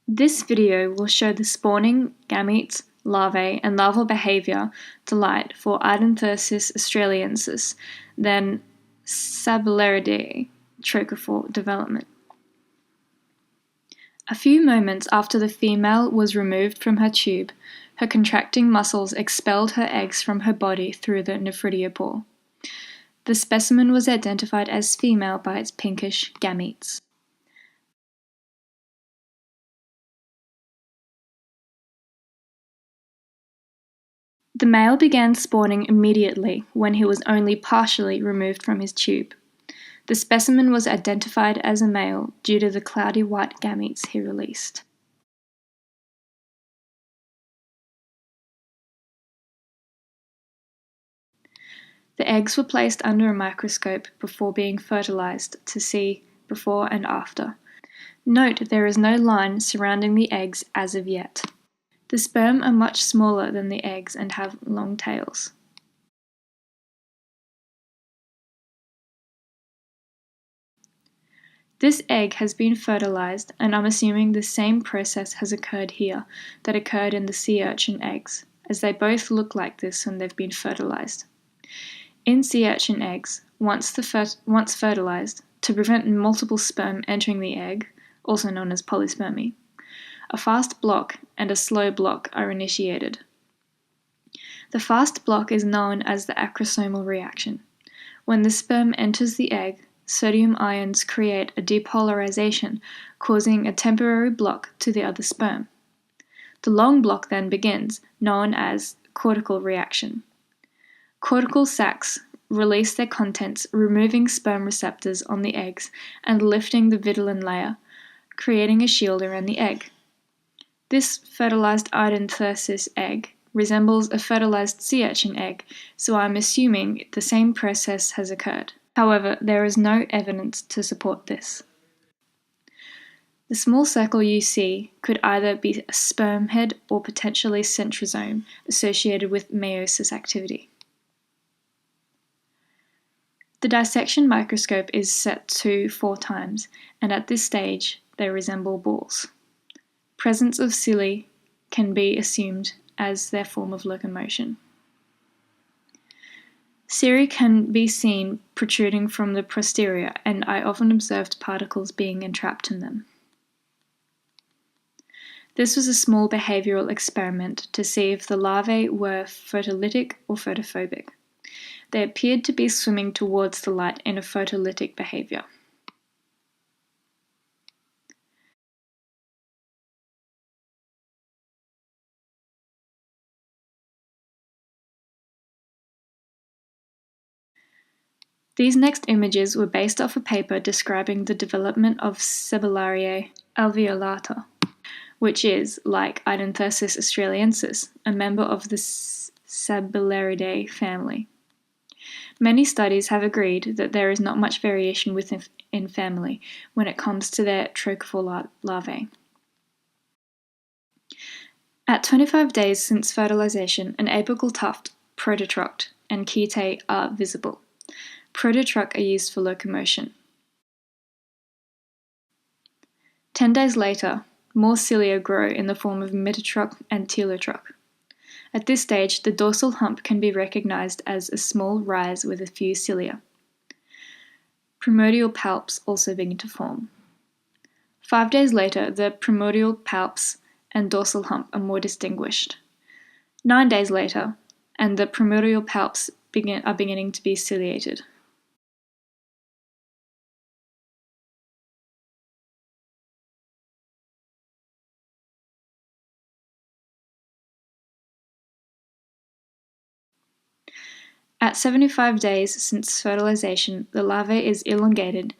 This video will show the spawning, gametes, larvae, and larval behavior to light for Idanthyrsus australiensis, then Sabellariidae trochophore development. A few moments after the female was removed from her tube, her contracting muscles expelled her eggs from her body through the nephridiopore. The specimen was identified as female by its pinkish gametes. The male began spawning immediately when he was only partially removed from his tube. The specimen was identified as a male due to the cloudy white gametes he released. The eggs were placed under a microscope before being fertilized to see before and after. Note there is no line surrounding the eggs as of yet. The sperm are much smaller than the eggs and have long tails. This egg has been fertilized, and I'm assuming the same process has occurred here that occurred in the sea urchin eggs, as they both look like this when they've been fertilized. In sea urchin eggs, once fertilized, to prevent multiple sperm entering the egg, also known as polyspermy, a fast block and a slow block are initiated. The fast block is known as the acrosomal reaction. When the sperm enters the egg, sodium ions create a depolarization, causing a temporary block to the other sperm. The long block then begins, known as cortical reaction. Cortical sacs release their contents, removing sperm receptors on the eggs and lifting the vitelline layer, creating a shield around the egg. This fertilized Idanthyrsus egg resembles a fertilized sea urchin egg, so I'm assuming the same process has occurred. However, there is no evidence to support this. The small circle you see could either be a sperm head or potentially centrosome associated with meiosis activity. The dissection microscope is set to 4 times, and at this stage they resemble balls. Presence of cilia can be assumed as their form of locomotion. Cilia can be seen protruding from the posterior, and I often observed particles being entrapped in them. This was a small behavioral experiment to see if the larvae were photolytic or photophobic. They appeared to be swimming towards the light in a photolytic behavior. These next images were based off a paper describing the development of Sabellariidae alveolata, which is, like Idanthyrsus australiensis, a member of the Sabellariidae family. Many studies have agreed that there is not much variation within family when it comes to their trochophore larvae. At 25 days since fertilization, an apical tuft, prototroch, and chaetae are visible. Prototroch are used for locomotion. 10 days later, more cilia grow in the form of metatroch and telotroch. At this stage, the dorsal hump can be recognized as a small rise with a few cilia. Primordial palps also begin to form. 5 days later, the primordial palps and dorsal hump are more distinguished. 9 days later, and the primordial palps are beginning to be ciliated. At 75 days since fertilization, the larvae is elongated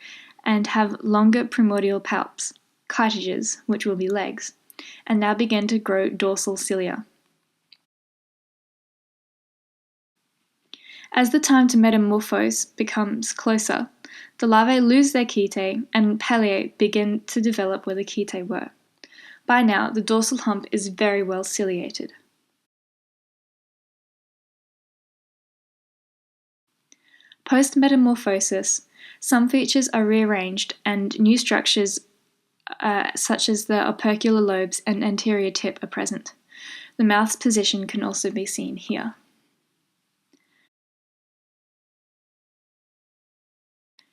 and have longer primordial palps, chitages, which will be legs, and now begin to grow dorsal cilia. As the time to metamorphose becomes closer, the larvae lose their chaetae and palliae begin to develop where the chaetae were. By now, the dorsal hump is very well ciliated. Post-metamorphosis, some features are rearranged and new structures such as the opercular lobes and anterior tip, are present. The mouth's position can also be seen here.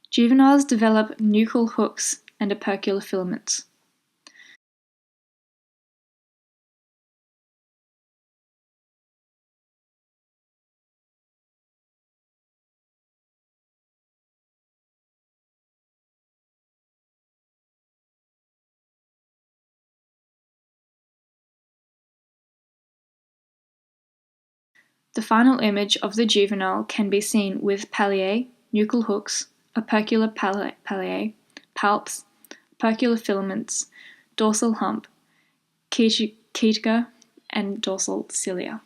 Juveniles develop nuchal hooks and opercular filaments. The final image of the juvenile can be seen with palliae, nuchal hooks, opercular palliae, palps, opercular filaments, dorsal hump, ceticle, and dorsal cilia.